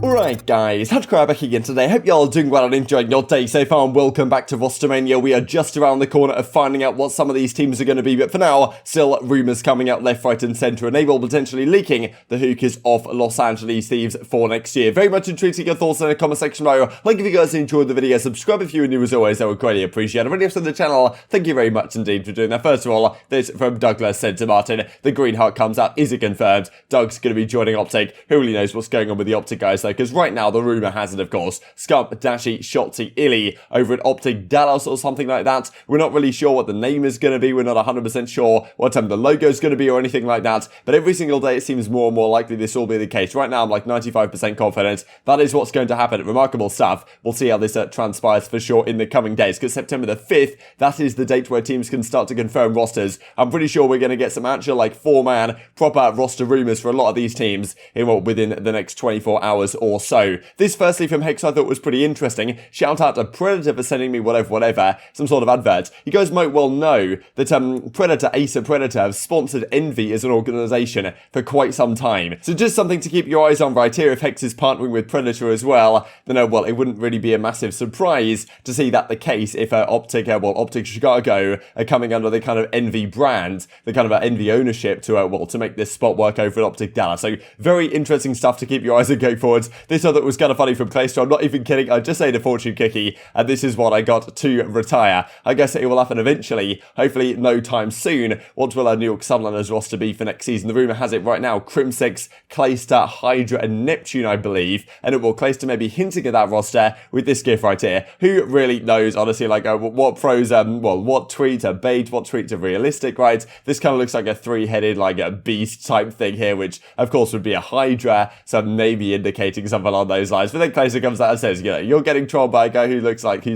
Alright guys, TacticalRab back again today. Hope y'all are doing well and enjoying your day so far, and welcome back to Rostermania. We are just around the corner of finding out what some of these teams are going to be, but for now, still rumours coming out left, right and centre, and they will potentially leaking the Huke is off Los Angeles Thieves for next year. Very much intrigued to get your thoughts in the comment section below. Like if you guys enjoyed the video, subscribe if you are new as always, I would greatly appreciate it. If you're new to the channel, thank you very much indeed for doing that. First of all, this from Douglas said to Martin, the green heart comes out, is it confirmed? Doug's going to be joining OpTic. Who really knows what's going on with the OpTic guys though, because right now the rumour has it, of course, Scump, Dashy, Shotzzy, ILLey over at OpTic Dallas or something like that. We're not really sure what the name is going to be. We're not 100% sure what the logo is going to be or anything like that. But every single day it seems more and more likely this will be the case. Right now I'm like 95% confident that is what's going to happen. Remarkable stuff. We'll see how this transpires for sure in the coming days, because September the 5th, that is the date where teams can start to confirm rosters. I'm pretty sure we're going to get some actual like 4-man proper roster rumours for a lot of these teams within the next 24 hours or so. This firstly from Hex I thought was pretty interesting. Shout out to Predator for sending me whatever, some sort of advert. You guys might well know that Predator, Acer Predator have sponsored Envoy as an organisation for quite some time. So just something to keep your eyes on right here. If Hex is partnering with Predator as well, then well, it wouldn't really be a massive surprise to see that the case if OpTic Chicago are coming under the kind of Envoy brand, the kind of Envoy ownership to make this spot work over at OpTic Dallas. So very interesting stuff to keep your eyes on going forwards. This other was kind of funny from Claystone. I'm not even kidding. I just ate a fortune cookie and this is what I got to retire. I guess it will happen eventually. Hopefully no time soon. What will our New York Subliners roster be for next season? The rumour has it right now, Crimsix, Priestahh, Hydra and Neptune, I believe. And it will Claystone maybe hinting at that roster with this gift right here. Who really knows, honestly, like what pros, what tweets are bait, what tweets are realistic, right? This kind of looks like a three-headed, like a beast type thing here, which of course would be a Hydra, so maybe indicating something along those lines. But then Claystone comes out and says, you're getting trolled by a guy whose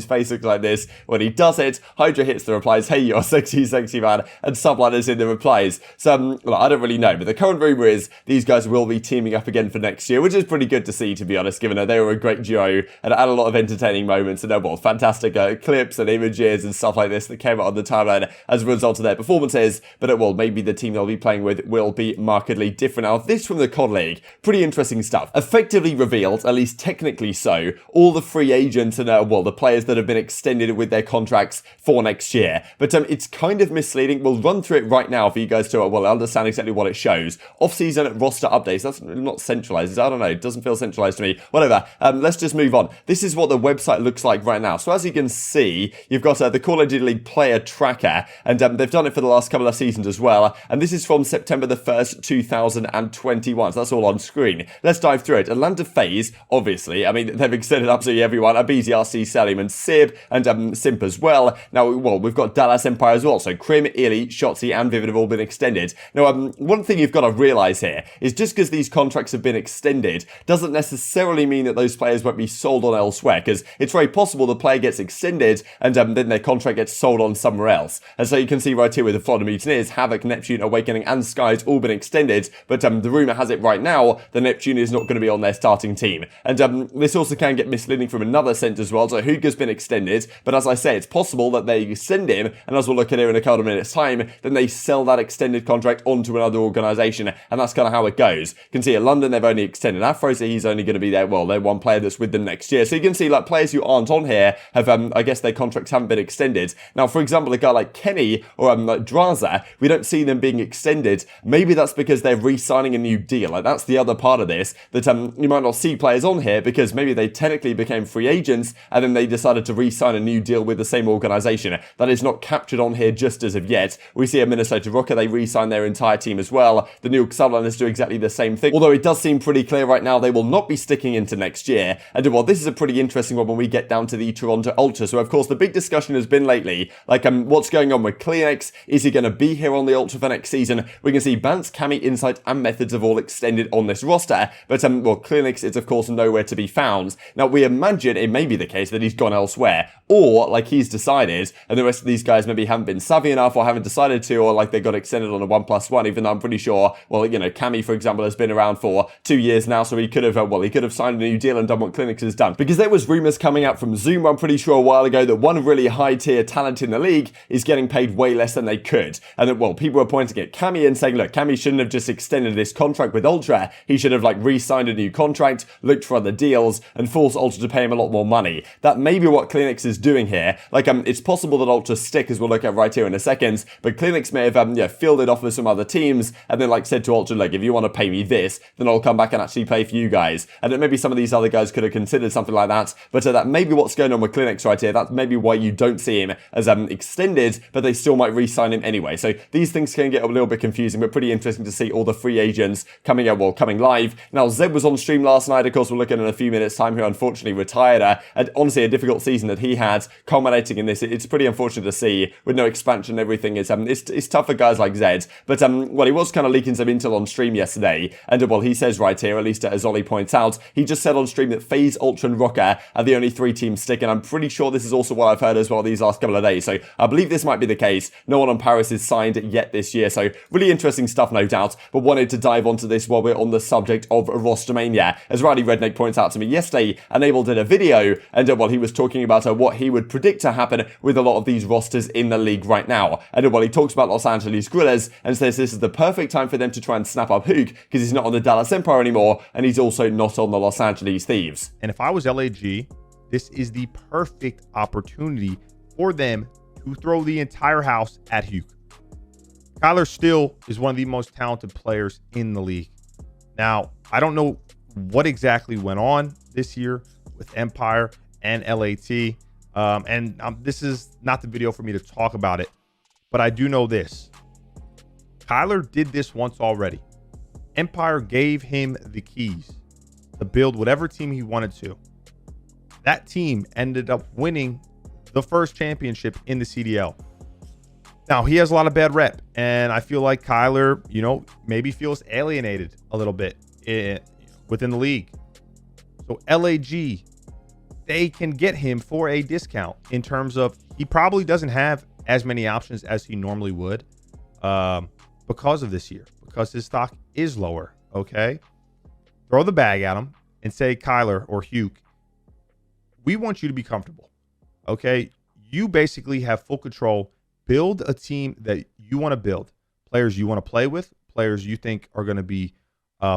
face looks like this. When he does it, Hydra hits the replies, hey, you're sexy man, and Subliners in the replies. So, well, I don't really know, but the current rumour is these guys will be teaming up again for next year, which is pretty good to see, to be honest, given that they were a great duo and had a lot of entertaining moments and fantastic clips and images and stuff like this that came out on the timeline as a result of their performances. But maybe the team they'll be playing with will be markedly different. Now, this from the COD League, pretty interesting stuff. Effectively revealed, at least technically so, all the free agents and the players that have been extended with their contracts for next year. But it's kind of misleading. We'll run through it right now for you guys to understand exactly what it shows. Off-season roster updates. That's not centralized. I don't know. It doesn't feel centralized to me. Whatever. Let's just move on. This is what the website looks like right now. So as you can see, you've got the Call of Duty League player tracker, and they've done it for the last couple of seasons as well. And this is from September the 1st, 2021. So that's all on screen. Let's dive through it. Atlanta FaZe, obviously. I mean, they've extended absolutely everyone. aBeZy, RC, Cellium, and Simp as well. Now, we've got Dallas Empire as well. So Crim, ILLey, Shotzzy, and Vivid have all been extended. Now, one thing you've got to realise here is just because these contracts have been extended doesn't necessarily mean that those players won't be sold on elsewhere, because it's very possible the player gets extended and then their contract gets sold on somewhere else. And so you can see right here with the Florida Mutineers, Havoc, Neptune, Awakening, and Sky's all been extended, but the rumour has it right now the Neptune is not going to be on their starting team. And this also can get misleading from another sense as well. So Huke's been extended, but as I say, it's possible that they extend him, and as we'll look at here in a couple of minutes time, then they sell that extended contract onto another organisation, and that's kind of how it goes. You can see at London they've only extended Afro, so he's only going to be there, they're one player that's with them next year. So you can see like players who aren't on here have I guess their contracts haven't been extended. Now, for example, a guy like Kenny or like Drazah, we don't see them being extended. Maybe that's because they're re-signing a new deal. Like that's the other part of this, that you might not see players on here because maybe they technically became free agents and then they decided to re-sign a new deal with the same organisation. That is not captured on here just as of yet. We see a Minnesota Rokkr, they re-sign their entire team as well. The New York Subliners do exactly the same thing, although it does seem pretty clear right now they will not be sticking into next year. And this is a pretty interesting one when we get down to the Toronto Ultra. So of course the big discussion has been lately, like what's going on with CleanX? Is he going to be here on the Ultra for next season? We can see Bance, Cammy, Insight, and Methods have all extended on this roster, but CleanX is of course nowhere to be found. Now we imagine it may be the case that he's gone elsewhere, or like he's decided, and the rest of these guys maybe haven't been savvy enough or haven't decided to, or like they got extended on a 1+1, even though I'm pretty sure, Cammy, for example, has been around for 2 years now, so he could have signed a new deal and done what CleanX has done. Because there was rumours coming out from Zoom, I'm pretty sure a while ago, that one really high tier talent in the league is getting paid way less than they could. And that, people were pointing at Cammy and saying, look, Cammy shouldn't have just extended this contract with Ultra. He should have, re-signed a new contract contract, looked for other deals, and forced Ultra to pay him a lot more money. That may be what CleanX is doing here. Like, it's possible that Ultra stick, as we'll look at right here in a second, but CleanX may have, fielded offers from other teams, and then, like, said to Ultra, like, if you want to pay me this, then I'll come back and actually pay for you guys. And then maybe some of these other guys could have considered something like that, but that may be what's going on with CleanX right here. That's maybe why you don't see him as extended, but they still might re-sign him anyway. So these things can get a little bit confusing, but pretty interesting to see all the free agents coming live. Now, Zed was on stream last night. Of course, we'll look at in a few minutes' time, who unfortunately retired. And honestly, a difficult season that he had, culminating in this. It's pretty unfortunate to see with no expansion and everything. It's tough for guys like Zed. But well, he was kind of leaking some intel on stream yesterday, and well, he says right here, at least as Ollie points out, he just said on stream that FaZe, Ultra, and Rokkr are the only 3 teams sticking. I'm pretty sure this is also what I've heard as well these last couple of days. So I believe this might be the case. No one on Paris is signed yet this year. So really interesting stuff, no doubt. But wanted to dive onto this while we're on the subject of Rostermania. As Riley Redneck points out to me yesterday, Enable did a video, and well, he was talking about what he would predict to happen with a lot of these rosters in the league right now. And well, he talks about Los Angeles Guerrillas and says this is the perfect time for them to try and snap up Huke, because he's not on the Dallas Empire anymore, and he's also not on the Los Angeles Thieves. And if I was LAG, this is the perfect opportunity for them to throw the entire house at Huke. Kyler still is one of the most talented players in the league. Now, I don't know what exactly went on this year with Empire and LAT. This is not the video for me to talk about it, but I do know this. Kyler did this once already. Empire gave him the keys to build whatever team he wanted to. That team ended up winning the first championship in the CDL. Now, he has a lot of bad rep, and I feel like Kyler, maybe feels alienated a little bit within the league. So LAG, they can get him for a discount in terms of he probably doesn't have as many options as he normally would because of this year, because his stock is lower, okay? Throw the bag at him and say, Kyler or Huke, we want you to be comfortable, okay? You basically have full control. Build a team that you want to build. Players you want to play with, players you think are going to be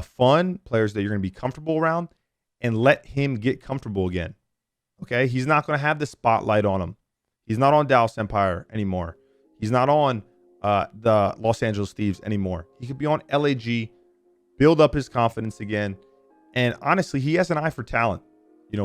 fun, players that you're going to be comfortable around, and let him get comfortable again. Okay? He's not going to have the spotlight on him. He's not on Dallas Empire anymore. He's not on the Los Angeles Thieves anymore. He could be on LAG, build up his confidence again. And honestly, he has an eye for talent.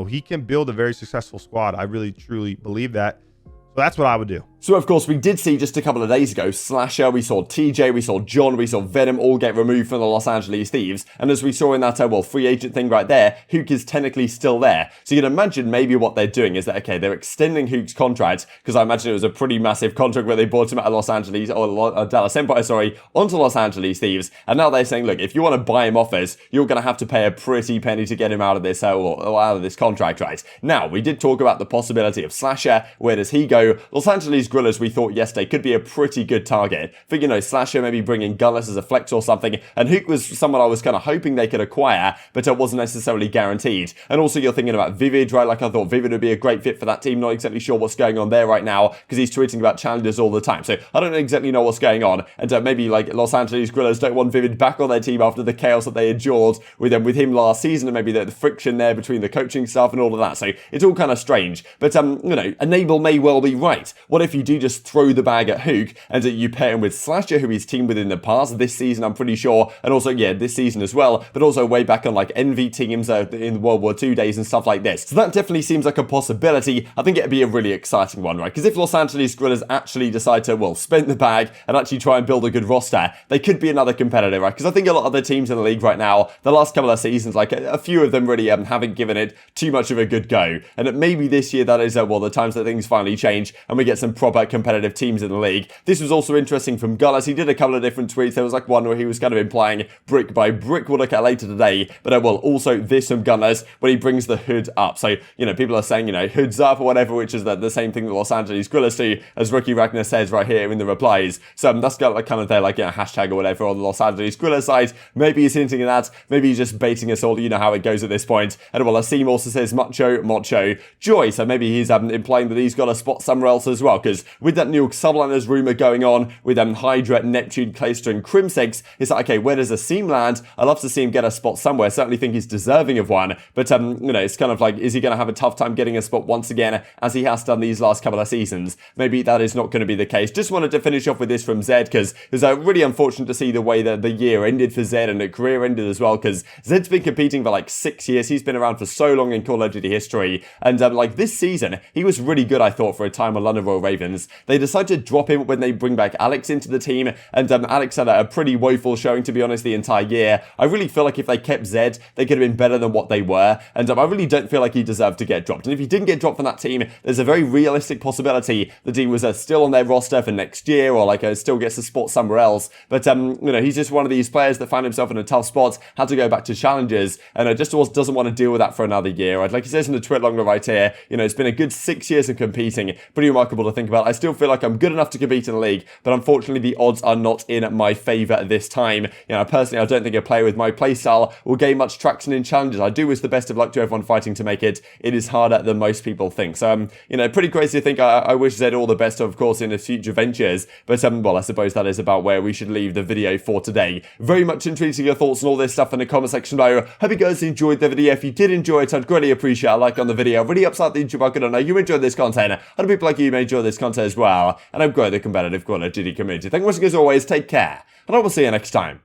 He can build a very successful squad. I really, truly believe that. So that's what I would do. So, of course, we did see just a couple of days ago, Slasher, we saw TJ, we saw John, we saw Venom all get removed from the Los Angeles Thieves. And as we saw in that, free agent thing right there, Huke is technically still there. So you can imagine maybe what they're doing is that, okay, they're extending Huke's contract, because I imagine it was a pretty massive contract where they bought him out of Los Angeles, or Dallas Empire, onto Los Angeles Thieves. And now they're saying, look, if you want to buy him off us, you're going to have to pay a pretty penny to get him out of this, or out of this contract, right? Now, we did talk about the possibility of Slasher. Where does he go? Los Angeles Guerrillas, we thought yesterday, could be a pretty good target for, Slasher maybe bringing Gunless as a flex or something, and Huke was someone I was kind of hoping they could acquire, but it wasn't necessarily guaranteed. And also you're thinking about Vivid, right? Like I thought Vivid would be a great fit for that team. Not exactly sure what's going on there right now, because he's tweeting about challenges all the time, so I don't exactly know what's going on. And maybe like Los Angeles Guerrillas don't want Vivid back on their team after the chaos that they endured with him last season, and maybe the friction there between the coaching staff and all of that. So it's all kind of strange. But Enable may well be right. What if you do just throw the bag at Huke and you pair him with Slasher, who he's teamed with in the past, this season I'm pretty sure, and also this season as well, but also way back on like Envy teams in World War II days and stuff like this. So that definitely seems like a possibility. I think it'd be a really exciting one, right? Because if Los Angeles Guerrillas actually decide to spend the bag and actually try and build a good roster, they could be another competitor, right? Because I think a lot of the teams in the league right now, the last couple of seasons, like a few of them really haven't given it too much of a good go, and that maybe this year that is the times that things finally change and we get some proper competitive teams in the league. This was also interesting from Gunless. He did a couple of different tweets. There was like one where he was kind of implying brick by brick. We'll look at later today. But also this from Gunless when he brings the hood up. So, people are saying, hoods up or whatever, which is the same thing that Los Angeles Guerrillas do, as Rookie Ragnar says right here in the replies. So that's got like kind of their hashtag or whatever on the Los Angeles Guerrillas side. Maybe he's hinting at that. Maybe he's just baiting us all. You know how it goes at this point. And Asim also says Mocho, Joy. So maybe he's implying that he's got a spot somewhere else as well, because because with that new subliners rumor going on with Hydra, Neptune, Clayster, and Crimsix, it's like, okay, where does Asim land? I'd love to see him get a spot somewhere. Certainly think he's deserving of one, but it's kind of like, is he going to have a tough time getting a spot once again, as he has done these last couple of seasons? Maybe that is not going to be the case. Just wanted to finish off with this from Zed, because it was really unfortunate to see the way that the year ended for Zed and the career ended as well, because Zed's been competing for like 6 years. He's been around for so long in Call of Duty history, and like this season, he was really good, I thought, for a time on London Royal Ravens. They decided to drop him when they bring back Alex into the team, and Alex had a pretty woeful showing, to be honest, the entire year. I really feel like if they kept Zed, they could have been better than what they were, and I really don't feel like he deserved to get dropped. And if he didn't get dropped from that team, there's a very realistic possibility that he was still on their roster for next year, or like still gets a spot somewhere else. But he's just one of these players that found himself in a tough spot, had to go back to challenges, and just doesn't want to deal with that for another year. Like he says in the tweet longer right here, it's been a good 6 years of competing. Pretty remarkable to think about. I still feel like I'm good enough to compete in the league, but unfortunately the odds are not in my favour this time. Personally, I don't think a player with my playstyle will gain much traction in challenges. I do wish the best of luck to everyone fighting to make it. It is harder than most people think. So, pretty crazy to think. I wish Zed all the best, of course, in his future ventures. But, well, I suppose that is about where we should leave the video for today. Very much intrigued to your thoughts on all this stuff in the comment section below. Hope you guys enjoyed the video. If you did enjoy it, I'd greatly appreciate a like on the video. Really upset the YouTube market. I know you enjoyed this content. Other people like you may enjoy this content as well. And I'm growing the competitive Call of Duty community. Thank you once again, as always. Take care. And I will see you next time.